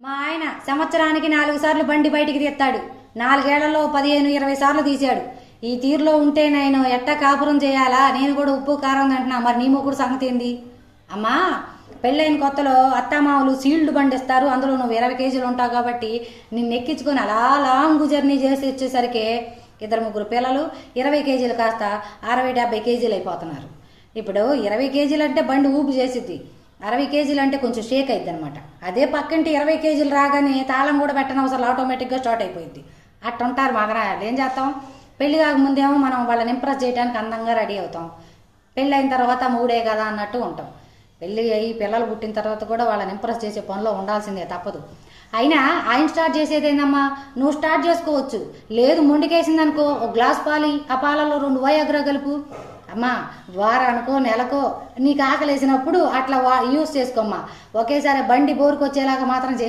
మా ఆయన సంవత్సరానికి 4 సార్లు బండి బయటికి తీస్తాడు. 4 ఏళ్లలో 15-20 సార్లు తీశాడు. ఈ తీరులో ఉంటే నేను ఎట్టా కాపురం చేయాలా? నేను కూడా ఉప్పు కారం అంటున్నా. మరి నీ మొగుడు సంగతి ఏంది? అమ్మా, పెళ్ళైన కొత్తలో అత్తామామలు సీల్డ్ బండి ఇస్తారు. అందులో నువ్వు 20 కేజీలు ఉంటావు కాబట్టి నిన్ను ఎక్కించుకొని అలా లాంగ్ జర్నీ చేసి వచ్చేసరికి 2-3 పిల్లలు 20 కేజీలు కాస్త 60-70 కేజీలు అయిపోతున్నారు. ఇప్పుడు 20 కేజీలు అంటే బండి ఊపు చేసిద్ది, 60 కేజీలు అంటే కొంచెం షేక్ అయిద్ది అనమాట. అదే పక్కింటి 20 కేజీలు రాగానే తాళం కూడా పెట్టనవసరం, ఆటోమేటిక్గా స్టార్ట్ అయిపోయింది. అట్టుంటారు మగరాయాలు. ఏం చేస్తాం? పెళ్లి కాకముందేమో మనం వాళ్ళని ఇంప్రెస్ చేయడానికి అందంగా రెడీ అవుతాం. పెళ్ళి అయిన తర్వాత మూడే కదా అన్నట్టు ఉంటాం. పెళ్ళి అయ్యి పిల్లలు పుట్టిన తర్వాత కూడా వాళ్ళని ఇంప్రెస్ చేసే పనిలో ఉండాల్సిందే, తప్పదు. అయినా ఆయన స్టార్ట్ చేసేది ఏందమ్మా? నువ్వు స్టార్ట్ చేసుకోవచ్చు. లేదు మొండికేసిందనుకో, ఒక గ్లాస్ పాలి, ఆ పాలలో 2 వయాగ్రా కలుపు. అమ్మా, వారానికో నెలకో నీకు ఆకలేసినప్పుడు అట్లా యూస్ చేసుకోమ్మా. ఒకేసారి బండి బోరుకొచ్చేలాగా మాత్రం చేయ.